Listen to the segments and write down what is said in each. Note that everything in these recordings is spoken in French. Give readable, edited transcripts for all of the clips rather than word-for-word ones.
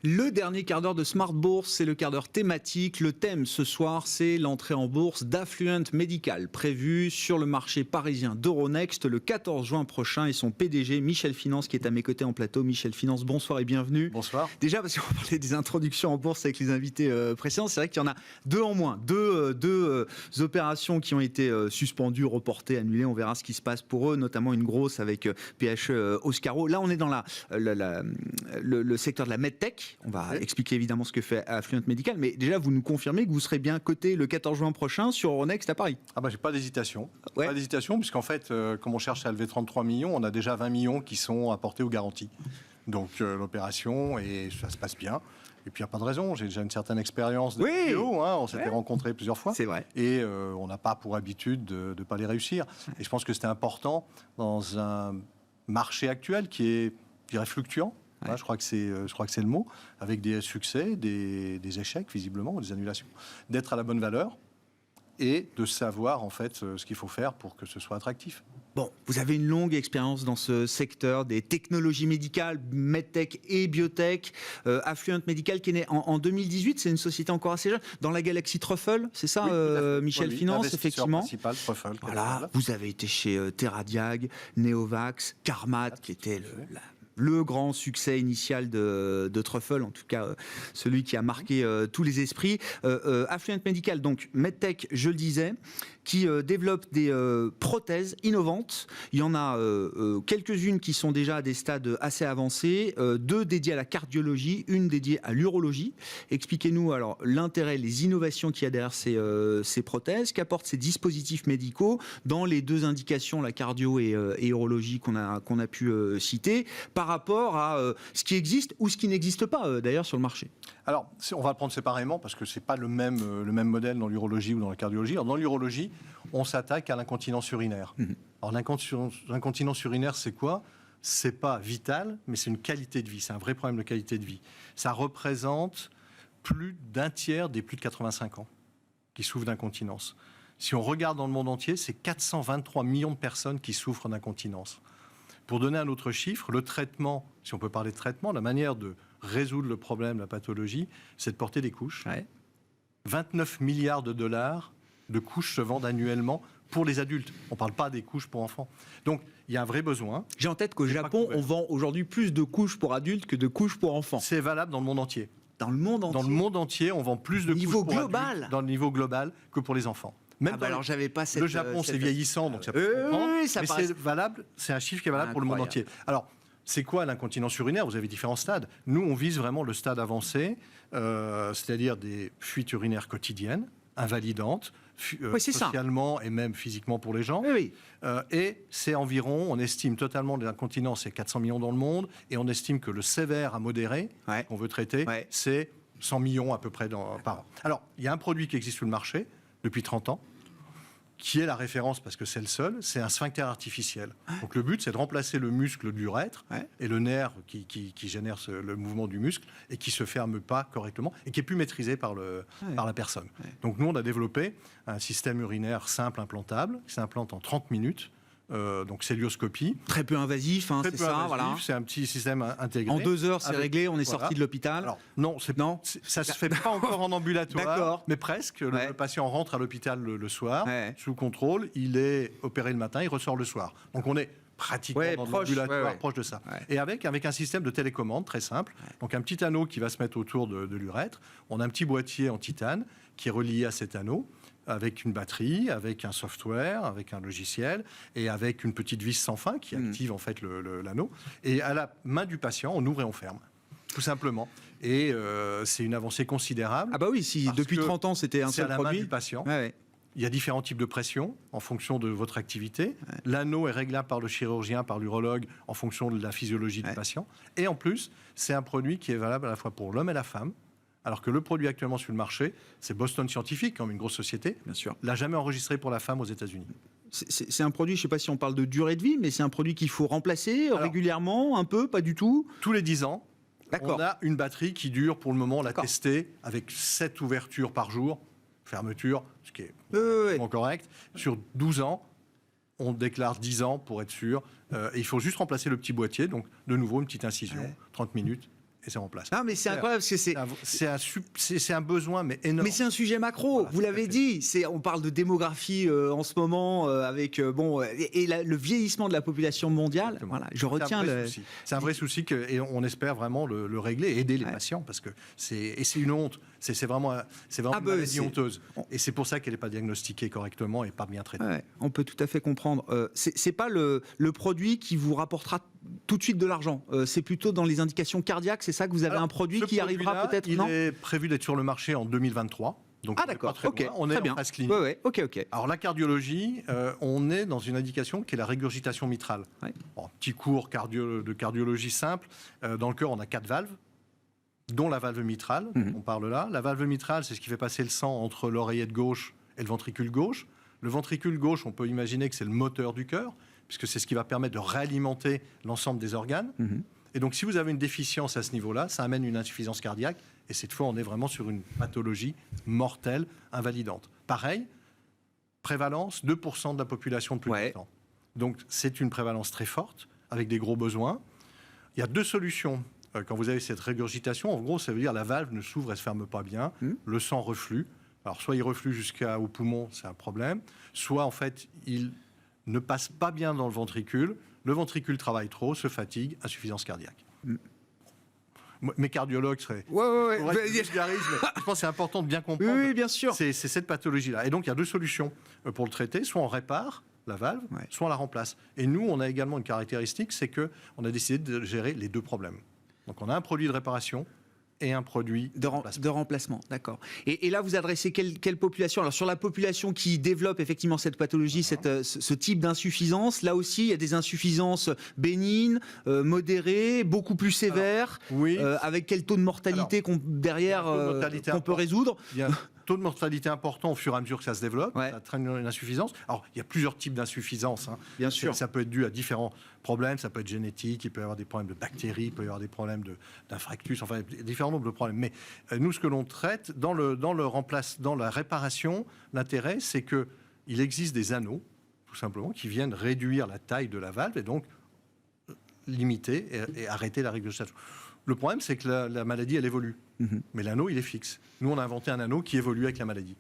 Le dernier quart d'heure de Smart Bourse, c'est le quart d'heure thématique. Le thème ce soir, c'est l'entrée en bourse d'Affluent Medical, prévue sur le marché parisien d'Euronext le 14 juin prochain. Et son PDG, Michel Finance, qui est à mes côtés en plateau. Michel Finance, bonsoir et bienvenue. Bonsoir. Déjà, parce qu'on parlait des introductions en bourse avec les invités précédents, c'est vrai qu'il y en a deux en moins. Deux opérations qui ont été suspendues, reportées, annulées. On verra ce qui se passe pour eux, notamment une grosse avec PHE Oscaro. Là, on est dans le secteur de la medtech. On va expliquer évidemment ce que fait Affluent Medical, mais déjà vous nous confirmez que vous serez bien coté le 14 juin prochain sur Euronext à Paris. Ah bah j'ai pas d'hésitation. Ouais. Pas d'hésitation, puisqu'en fait, comme on cherche à lever 33 millions, on a déjà 20 millions qui sont apportés aux garanties. Donc l'opération, et ça se passe bien. Et puis il n'y a pas de raison, j'ai déjà une certaine expérience de vidéo, on s'était rencontrés plusieurs fois. C'est vrai. Et on n'a pas pour habitude de ne pas les réussir. Et je pense que c'était important dans un marché actuel qui est, je dirais, fluctuant. Ouais. Je crois que c'est le mot, avec des succès, des échecs visiblement, des annulations, d'être à la bonne valeur et de savoir en fait ce qu'il faut faire pour que ce soit attractif. Bon, vous avez une longue expérience dans ce secteur des technologies médicales, medtech et biotech. Affluent Medical qui est né en 2018, c'est une société encore assez jeune, dans la galaxie Truffle, c'est ça, Michel Finance, effectivement. Principal, Truffle. Voilà, vous avez été chez Teradiag, Neovax, Carmat, qui était le grand succès initial de Truffle, en tout cas celui qui a marqué tous les esprits. Affluent Medical, donc MedTech, je le disais, qui développe des prothèses innovantes. Il y en a quelques-unes qui sont déjà à des stades assez avancés, deux dédiées à la cardiologie, une dédiée à l'urologie. Expliquez-nous alors l'intérêt, les innovations qu'il y a derrière ces prothèses, qu'apportent ces dispositifs médicaux dans les deux indications, la cardio et urologie qu'on a pu citer, par rapport à ce qui existe ou ce qui n'existe pas d'ailleurs sur le marché. Alors, on va le prendre séparément parce que c'est pas le même modèle dans l'urologie ou dans la cardiologie. Alors, dans l'urologie, on s'attaque à l'incontinence urinaire. Alors, l'incontinence urinaire, c'est quoi ? C'est pas vital, mais c'est une qualité de vie. C'est un vrai problème de qualité de vie. Ça représente plus d'un tiers des plus de 85 ans qui souffrent d'incontinence. Si on regarde dans le monde entier, c'est 423 millions de personnes qui souffrent d'incontinence. Pour donner un autre chiffre, le traitement, si on peut parler de traitement, la manière de résoudre le problème, la pathologie, c'est de porter des couches. Ouais. 29 milliards de dollars de couches se vendent annuellement pour les adultes. On ne parle pas des couches pour enfants. Donc, il y a un vrai besoin. J'ai en tête qu'au Japon, on vend aujourd'hui plus de couches pour adultes que de couches pour enfants. C'est valable dans le monde entier. Dans le monde entier ? Dans le monde entier, on vend plus de couches pour adultes dans le niveau global que pour les enfants. Même alors j'avais pas cette... Le Japon, c'est vieillissant, donc ça peut comprendre, mais c'est valable, c'est un chiffre qui est valable pour le monde entier. Alors, c'est quoi l'incontinence urinaire ? Vous avez différents stades. Nous, on vise vraiment le stade avancé, c'est-à-dire des fuites urinaires quotidiennes, invalidantes, socialement et même physiquement pour les gens. Et c'est environ, on estime totalement l'incontinence, c'est 400 millions dans le monde, et on estime que le sévère à modéré, qu'on veut traiter, c'est 100 millions à peu près par an. Alors, il y a un produit qui existe sur le marché, depuis 30 ans, qui est la référence parce que c'est le seul, c'est un sphincter artificiel. Donc le but, c'est de remplacer le muscle de l'urètre et le nerf qui génère le mouvement du muscle et qui ne se ferme pas correctement et qui est plus maîtrisé par la personne. Donc nous, on a développé un système urinaire simple implantable qui s'implante en 30 minutes. Donc célioscopie. Très peu invasif, c'est ça, voilà. C'est un petit système intégré. En 2 heures, c'est réglé, on est sorti de l'hôpital. Alors, non, ça se fait pas encore en ambulatoire, mais presque. Le patient rentre à l'hôpital le soir, sous contrôle, il est opéré le matin, il ressort le soir. Donc on est pratiquement dans l'ambulatoire, proche de ça. Et avec un système de télécommande très simple. Donc un petit anneau qui va se mettre autour de l'urètre. On a un petit boîtier en titane qui est relié à cet anneau, avec une batterie, avec un software, avec un logiciel, et avec une petite vis sans fin qui active en fait l'anneau. Et à la main du patient, on ouvre et on ferme, tout simplement. Et c'est une avancée considérable. Ah bah oui, si depuis 30 ans c'était un seul produit. C'est à la main du patient. Il y a différents types de pression en fonction de votre activité. L'anneau est réglable par le chirurgien, par l'urologue, en fonction de la physiologie du patient. Et en plus, c'est un produit qui est valable à la fois pour l'homme et la femme. Alors que le produit actuellement sur le marché, c'est Boston Scientific, comme une grosse société, bien sûr, l'a jamais enregistré pour la femme aux États-Unis. C'est un produit, je ne sais pas si on parle de durée de vie, mais c'est un produit qu'il faut remplacer régulièrement, un peu, pas du tout. Tous les 10 ans, on a une batterie qui dure, pour le moment, on l'a testée, avec 7 ouvertures par jour, fermeture, ce qui est correct. Sur 12 ans, on déclare 10 ans pour être sûr. Et il faut juste remplacer le petit boîtier, donc de nouveau une petite incision, 30 minutes. et ça remplace. Ah, mais c'est incroyable parce que c'est un besoin, mais énorme. Mais c'est un sujet macro, voilà, vous l'avez dit. On parle de démographie en ce moment, avec le vieillissement de la population mondiale. Voilà, je retiens c'est un vrai souci et on espère vraiment le régler et aider les patients, parce que c'est une honte. C'est vraiment une maladie honteuse. Et c'est pour ça qu'elle n'est pas diagnostiquée correctement et pas bien traitée. Ouais, on peut tout à fait comprendre. C'est pas le produit qui vous rapportera tout de suite de l'argent. C'est plutôt dans les indications cardiaques. C'est ça que vous avez un produit qui arrivera peut-être. Il est prévu d'être sur le marché en 2023. Donc d'accord, on est en phase clinique. Ok. Alors la cardiologie, on est dans une indication qui est la régurgitation mitrale. Ouais. Bon, petit cours de cardiologie simple. Dans le cœur, on a 4 valves, dont la valve mitrale, on parle là. La valve mitrale, c'est ce qui fait passer le sang entre l'oreillette gauche et le ventricule gauche. Le ventricule gauche, on peut imaginer que c'est le moteur du cœur, puisque c'est ce qui va permettre de réalimenter l'ensemble des organes. Et donc, si vous avez une déficience à ce niveau-là, ça amène une insuffisance cardiaque. Et cette fois, on est vraiment sur une pathologie mortelle, invalidante. Pareil, prévalence, 2% de la population de plus de 30 ans. Donc, c'est une prévalence très forte, avec des gros besoins. Il y a 2 solutions. Quand vous avez cette régurgitation, en gros, ça veut dire la valve ne s'ouvre et ne se ferme pas bien. Le sang reflue. Alors, soit il reflue jusqu'au poumon, c'est un problème. Soit, en fait, il ne passe pas bien dans le ventricule travaille trop, se fatigue, insuffisance cardiaque. Mes cardiologues seraient... je pense que c'est important de bien comprendre. Oui, bien sûr. C'est cette pathologie-là. Et donc, il y a 2 solutions pour le traiter. Soit on répare la valve, soit on la remplace. Et nous, on a également une caractéristique, c'est qu'on a décidé de gérer les 2 problèmes. Donc, on a un produit de réparation et un produit de remplacement. D'accord. Et là, vous adressez quelle population? Alors, sur la population qui développe effectivement cette pathologie, ce type d'insuffisance, là aussi, il y a des insuffisances bénignes, modérées, beaucoup plus sévères. Avec quel taux de mortalité qu'on peut résoudre? Taux de mortalité important au fur et à mesure que ça se développe, ça traîne une insuffisance. Alors, il y a plusieurs types d'insuffisance. Bien sûr. Ça peut être dû à différents problèmes, ça peut être génétique, il peut y avoir des problèmes de bactéries, il peut y avoir des problèmes d'infractus, enfin, différents nombres de problèmes. Mais nous, ce que l'on traite, dans la réparation, l'intérêt, c'est qu'il existe des anneaux, tout simplement, qui viennent réduire la taille de la valve et donc limiter et arrêter la régurgitation. Le problème, c'est que la maladie, elle évolue. Mais l'anneau, il est fixe. Nous, on a inventé un anneau qui évolue avec la maladie.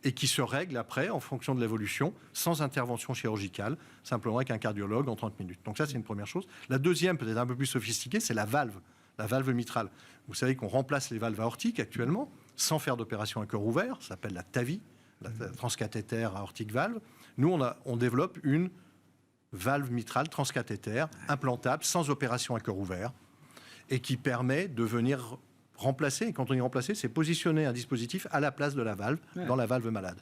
Et qui se règle après, en fonction de l'évolution, sans intervention chirurgicale, simplement avec un cardiologue en 30 minutes. Donc ça, c'est une première chose. La deuxième, peut-être un peu plus sophistiquée, c'est la valve mitrale. Vous savez qu'on remplace les valves aortiques actuellement, sans faire d'opération à cœur ouvert. Ça s'appelle la TAVI, la transcathéter aortic valve. Nous, on développe une valve mitrale transcathéter, implantable, sans opération à cœur ouvert, et qui permet de venir remplacer. Et quand on dit remplacer, c'est positionner un dispositif à la place de la valve, dans la valve malade.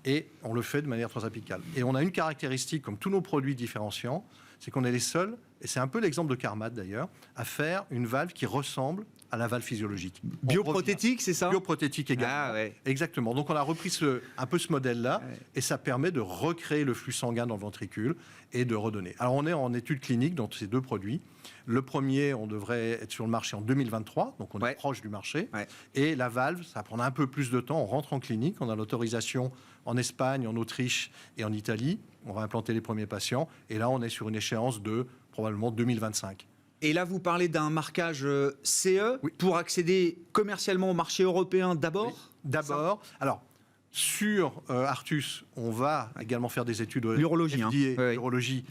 Et on le fait de manière transapicale. Et on a une caractéristique, comme tous nos produits différenciants, c'est qu'on est les seuls, et c'est un peu l'exemple de Carmat d'ailleurs, à faire une valve qui ressemble à la valve physiologique. Bioprothétique, c'est ça? Bioprothétique également. Exactement. Donc on a repris un peu ce modèle-là, et ça permet de recréer le flux sanguin dans le ventricule et de redonner. Alors on est en étude clinique dans ces 2 produits. Le premier, on devrait être sur le marché en 2023, donc on est proche du marché. Et la valve, ça prendra un peu plus de temps. On rentre en clinique, on a l'autorisation en Espagne, en Autriche et en Italie. On va implanter les premiers patients. Et là, on est sur une échéance de probablement 2025. Et là, vous parlez d'un marquage CE pour accéder commercialement au marché européen d'abord? D'abord. Alors, sur Artus, on va également faire des études l'urologie, l'urologie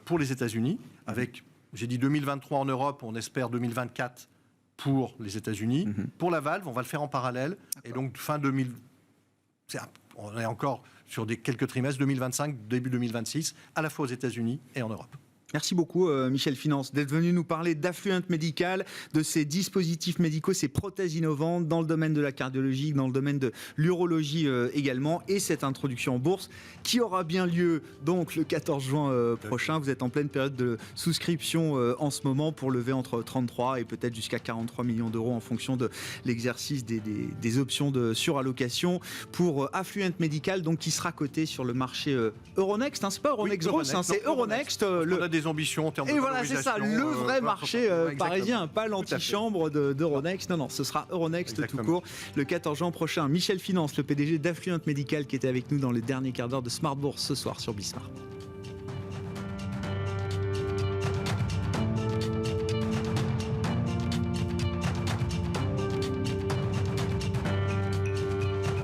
pour les États-Unis, avec, j'ai dit 2023 en Europe, on espère 2024 pour les États-Unis. Pour la valve, on va le faire en parallèle. Et donc, fin 2000, on est encore sur quelques trimestres, 2025, début 2026, à la fois aux États-Unis et en Europe. Merci beaucoup Michel Finance d'être venu nous parler d'Affluent Medical, de ces dispositifs médicaux, ces prothèses innovantes dans le domaine de la cardiologie, dans le domaine de l'urologie également, et cette introduction en bourse qui aura bien lieu donc le 14 juin prochain. Vous êtes en pleine période de souscription en ce moment pour lever entre 33 et peut-être jusqu'à 43 millions d'euros en fonction de l'exercice des options de surallocation pour Affluent Medical, donc qui sera coté sur le marché Euronext. C'est pas Euronext Gross, c'est Euronext. Des ambitions en termes de valorisation. Et voilà, c'est ça, le vrai marché parisien, pas l'antichambre d'Euronext. Non, ce sera Euronext tout court le 14 juin prochain. Michel Finance, le PDG d'Affluent Medical, qui était avec nous dans les derniers quarts d'heure de Smart Bourse ce soir sur Bismart.